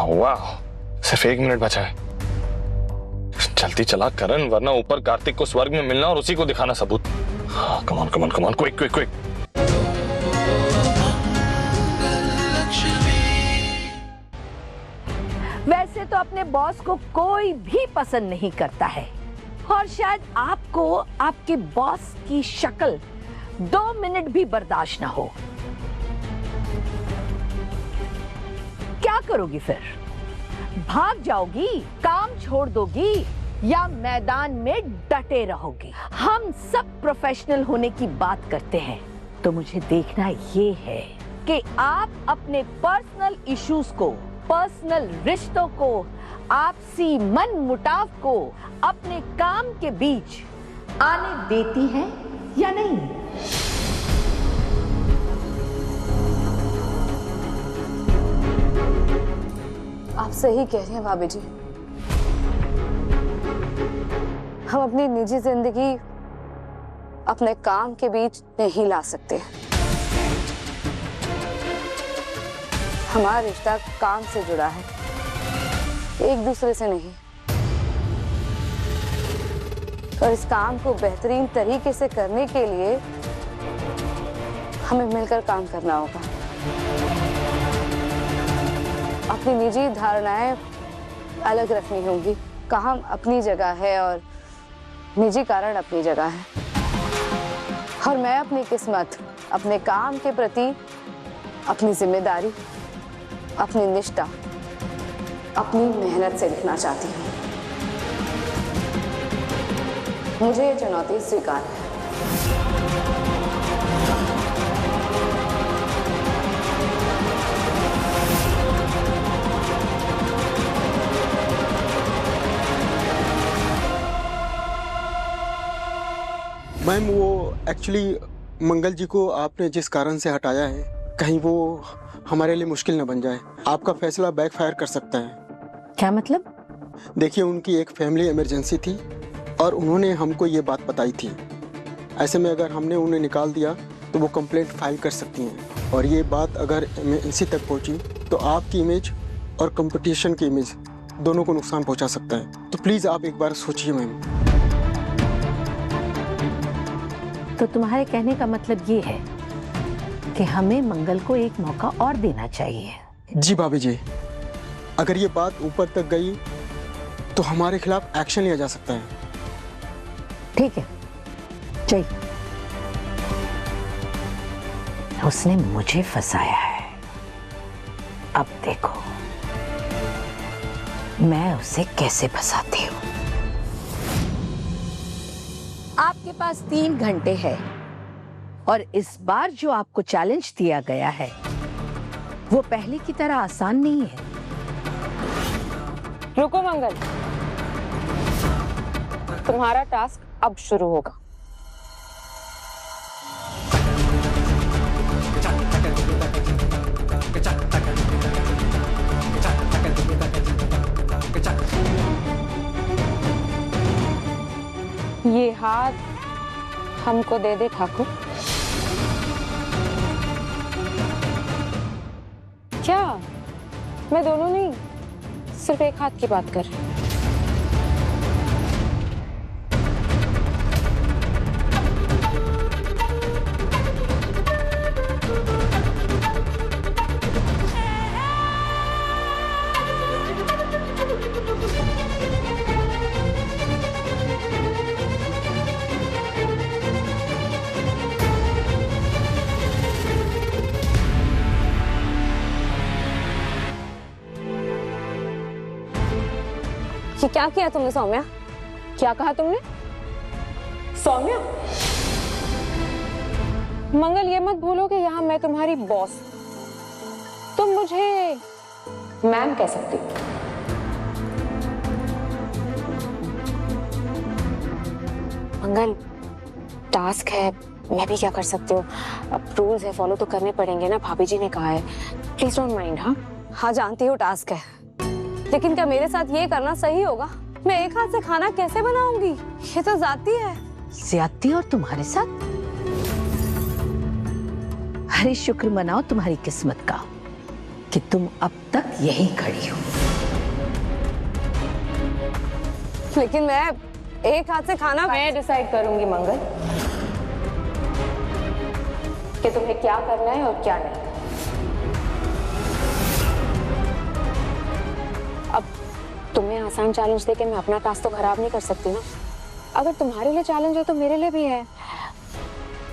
हुआ, सिर्फ 1 मिनट बचा है। जल्दी चला करण, वरना ऊपर कार्तिक को स्वर्ग में मिलना और उसी को दिखाना सबूत। हाँ, कमान कमान कमान, क्विक क्विक क्विक। वैसे तो अपने बॉस को कोई भी पसंद नहीं करता है, और शायद आपको आपके बॉस की शक्ल 2 मिनट भी बर्दाश्त ना हो। क्या करोगी फिर? भाग जाओगी, काम छोड़ दोगी, या मैदान में डटे रहोगी? हम सब प्रोफेशनल होने की बात करते हैं, तो मुझे देखना ये है कि आप अपने पर्सनल इश्यूज को, पर्सनल रिश्तों को, आपसी मन मुटाव को अपने काम के बीच आने देती हैं या नहीं? आप सही कह रही हैं भाभी जी। हम अपनी निजी जिंदगी अपने काम के बीच नहीं ला सकते। हमारा रिश्ता काम से जुड़ा है, एक दूसरे से नहीं। और इस काम को बेहतरीन तरीके से करने के लिए हमें मिलकर काम करना होगा। अपनी निजी धारणाएं अलग रखनी होंगी। काम अपनी जगह है और निजी कारण अपनी जगह है। और मैं अपनी किस्मत, अपने काम के प्रति अपनी जिम्मेदारी, अपनी निष्ठा, अपनी मेहनत से लिखना चाहती हूँ। मुझे ये चुनौती स्वीकार है। मैम, वो एक्चुअली मंगल जी को आपने जिस कारण से हटाया है, कहीं वो हमारे लिए मुश्किल न बन जाए। आपका फैसला बैकफायर कर सकता है। क्या मतलब? देखिए, उनकी एक फैमिली इमरजेंसी थी और उन्होंने हमको ये बात बताई थी। ऐसे में अगर हमने उन्हें निकाल दिया तो वो कंप्लेंट फाइल कर सकती हैं, और ये बात अगर एमएनसी तक पहुंची तो आपकी इमेज और कंपटीशन की इमेज दोनों को नुकसान पहुंचा सकता है। तो प्लीज़ आप एक बार सोचिए मैम। तो तुम्हारे कहने का मतलब ये है कि हमें मंगल को एक मौका और देना चाहिए? जी भाभी जी, अगर ये बात ऊपर तक गई तो हमारे खिलाफ एक्शन लिया जा सकता है। ठीक है, चाहिए। उसने मुझे फंसाया है, अब देखो मैं उसे कैसे फंसाती हूँ। आपके पास 3 घंटे है, और इस बार जो आपको चैलेंज दिया गया है वो पहले की तरह आसान नहीं है। रुको मंगल, तुम्हारा टास्क अब शुरू होगा। ये हाथ हमको दे दे ठाकुर। क्या? मैं दोनों नहीं, सिर्फ एक हाथ की बात कर रही हूँ। ये क्या किया तुमने सौम्या? क्या कहा तुमने? सौम्या, मंगल ये मत भूलो कि यहाँ मैं तुम्हारी बॉस, तुम मुझे मैम कह सकती हो। मंगल, टास्क है, मैं भी क्या कर सकती हूँ? अब रूल्स है, फॉलो तो करने पड़ेंगे ना, भाभी जी ने कहा है। Please don't mind. हाँ जानती हूँ टास्क है, लेकिन क्या मेरे साथ ये करना सही होगा? मैं एक हाथ से खाना कैसे बनाऊंगी? ये तो जाती है। ज्यादती? और तुम्हारे साथ? अरे शुक्र मनाओ तुम्हारी किस्मत का कि तुम अब तक यहीं खड़ी हो। लेकिन मैं एक हाथ से खाना मैं डिसाइड करूंगी मंगल कि तुम्हें क्या करना है और क्या नहीं। अब तुम्हें आसान चैलेंज देके मैं अपना टास्क तो खराब नहीं कर सकती ना। अगर तुम्हारे लिए चैलेंज है तो मेरे लिए भी है।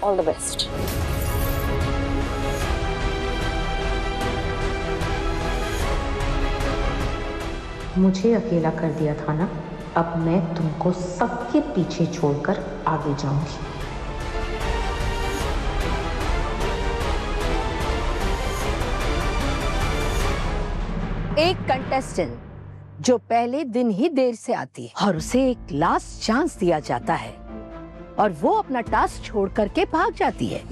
All the best. मुझे अकेला कर दिया था ना, अब मैं तुमको सबके पीछे छोड़कर आगे जाऊंगी। एक कंटेस्टेंट जो पहले दिन ही देर से आती है और उसे एक लास्ट चांस दिया जाता है और वो अपना टास्क छोड़ करके भाग जाती है,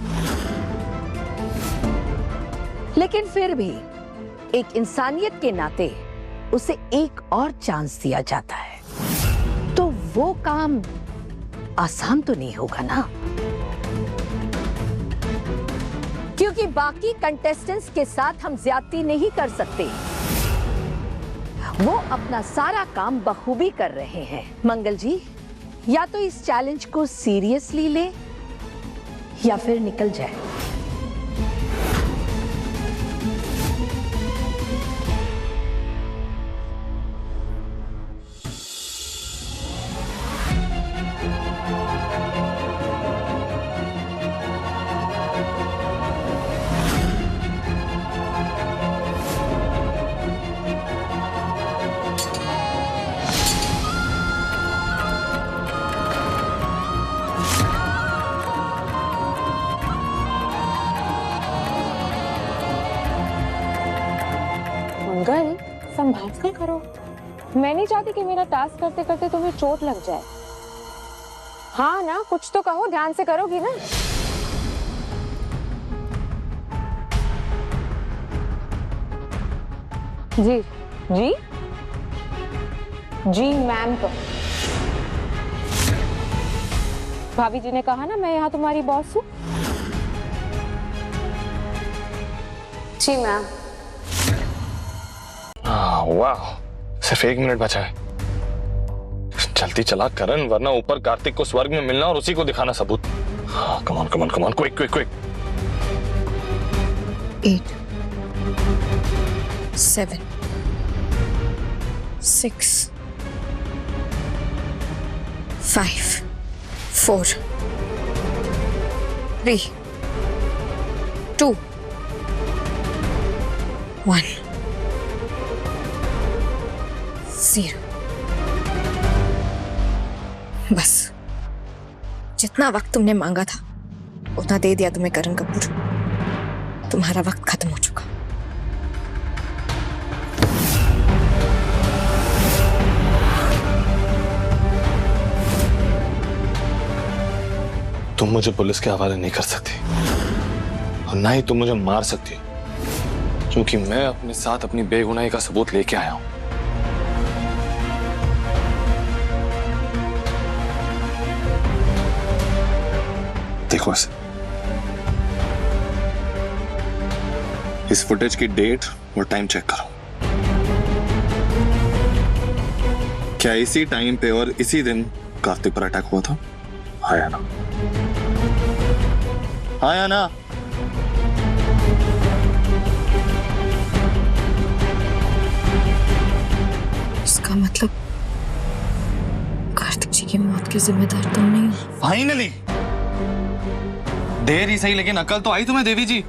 लेकिन फिर भी एक इंसानियत के नाते उसे एक और चांस दिया जाता है, तो वो काम आसान तो नहीं होगा ना, क्योंकि बाकी कंटेस्टेंट्स के साथ हम ज्यादती नहीं कर सकते। वो अपना सारा काम बखूबी कर रहे हैं। मंगल जी, या तो इस चैलेंज को सीरियसली ले या फिर निकल जाए। मंगल संभाल कर करो। मैं नहीं चाहती कि मेरा टास्क करते करते तुम्हें चोट लग जाए। हाँ ना, कुछ तो कहो, ध्यान से करोगी ना। जी जी जी मैम। तो भाभी जी ने कहा ना मैं यहाँ तुम्हारी बॉस हूँ। जी मैम। वाह, सिर्फ 1 मिनट बचा है। जल्दी चला करण, वरना ऊपर कार्तिक को स्वर्ग में मिलना और उसी को दिखाना सबूत। हाँ, कमान कमान कमान, क्विक क्विक क्विक। 8 7 6 5 4 3 2 1 0। बस जितना वक्त तुमने मांगा था उतना दे दिया तुम्हें करण कपूर। तुम्हारा वक्त खत्म हो चुका। तुम मुझे पुलिस के हवाले नहीं कर सकती और ना ही तुम मुझे मार सकती, क्योंकि मैं अपने साथ अपनी बेगुनाही का सबूत लेके आया हूं। देखो इसे, इस फुटेज की डेट और टाइम चेक करो। क्या इसी टाइम पे और इसी दिन कार्तिक पर अटैक हुआ था? हाँ या ना? हाँ या ना? इसका मतलब कार्तिक जी की मौत के जिम्मेदार तुम नहीं हो। फाइनली, देर ही सही लेकिन अकल तो आई तुम्हें देवी जी।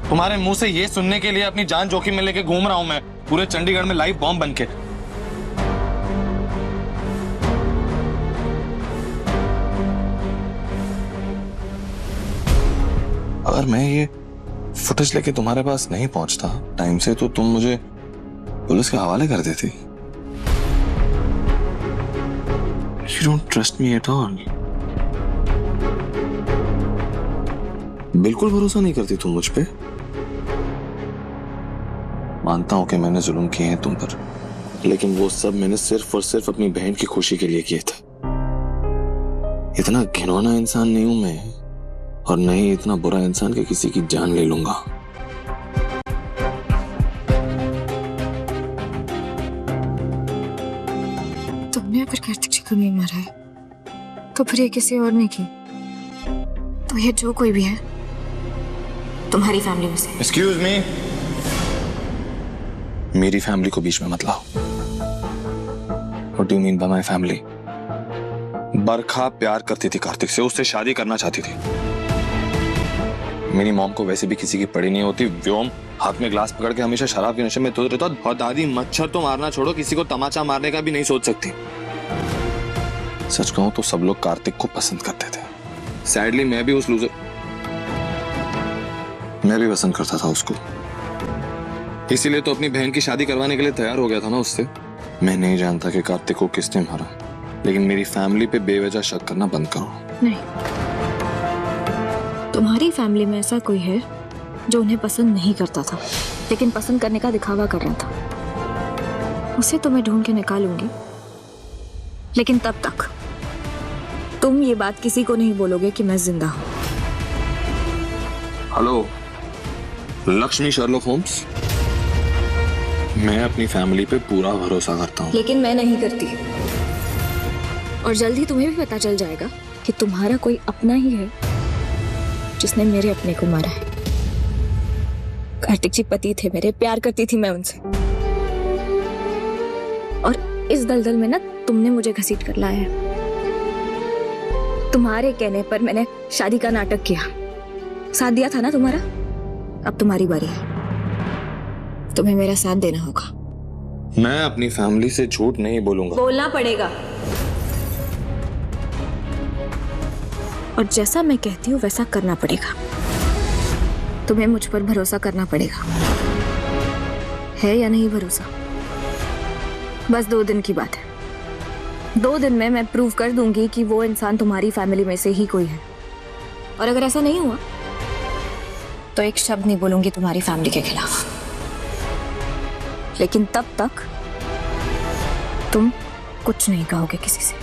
तुम्हारे मुंह से ये सुनने के लिए अपनी जान जोखिम में लेके घूम रहा हूं मैं पूरे चंडीगढ़ में लाइव बॉम्ब बनके। अगर मैं ये फुटेज लेके तुम्हारे पास नहीं पहुंचता टाइम से तो तुम मुझे पुलिस के हवाले कर देती। You don't trust me at all. बिल्कुल भरोसा नहीं करती तुम मुझ पे। मानता हूं कि मैंने जुल्म किए हैं तुम पर, लेकिन वो सब मैंने सिर्फ और सिर्फ अपनी बहन की खुशी के लिए किए थे। इतना घिनौना इंसान नहीं हूं मैं, और नहीं इतना बुरा इंसान कि किसी की जान ले लूंगा। ने फिर कार्तिक जी को नहीं मारा है तो फिर ये किसी और ने की, तो ये जो कोई भी है तुम्हारी फैमिली में से। एक्सक्यूज मी, मेरी फैमिली को बीच में मत लाओ। What do you mean by my family? बरखा प्यार करती थी कार्तिक से, उससे शादी करना चाहती थी। मेरी मॉम को वैसे भी किसी की पड़ी नहीं होती। व्योम हाथ में ग्लास पकड़ के हमेशा शराब के नशे में धुत रहता, और दादी मच्छर तो मारना छोड़ो, किसी को तमाचा मारने का भी नहीं सोच सकती। सच कहूं तो सब लोग कार्तिक को पसंद करते थे। सैडली मैं भी पसंद करता था उसको, इसीलिए तो अपनी बहन की शादी करवाने के लिए तैयार हो गया था ना उससे। मैं नहीं जानता कि कार्तिक को किसने मारा, लेकिन मेरी फैमिली पे बेवजह शक करना बंद करो। नहीं, तुम्हारी फैमिली में ऐसा कोई है जो उन्हें पसंद नहीं करता था लेकिन पसंद करने का दिखावा कर रहा था। उसे तो मैं ढूंढ के निकालूंगी, लेकिन तब तक तुम ये बात किसी को नहीं बोलोगे कि मैं जिंदा हूं। हेलो लक्ष्मी शर्लॉक होम्स, मैं अपनी फैमिली पे पूरा भरोसा करता हूँ। लेकिन मैं नहीं करती, और जल्द ही तुम्हें भी पता चल जाएगा कि तुम्हारा कोई अपना ही है जिसने मेरे अपने को मारा है। कार्तिक जी पति थे मेरे, प्यार करती थी मैं उनसे, और इस दलदल में ना तुमने मुझे घसीट कर लाया है। तुम्हारे कहने पर मैंने शादी का नाटक किया, साथ दिया था ना तुम्हारा। अब तुम्हारी बारी है, तुम्हें मेरा साथ देना होगा। मैं अपनी फैमिली से झूठ नहीं बोलूंगा। बोलना पड़ेगा, और जैसा मैं कहती हूँ वैसा करना पड़ेगा। तुम्हें मुझ पर भरोसा करना पड़ेगा, है या नहीं भरोसा? बस 2 दिन की बात है। 2 दिन में मैं प्रूव कर दूंगी कि वो इंसान तुम्हारी फैमिली में से ही कोई है, और अगर ऐसा नहीं हुआ तो एक शब्द नहीं बोलूंगी तुम्हारी फैमिली के खिलाफ। लेकिन तब तक तुम कुछ नहीं कहोगे किसी से।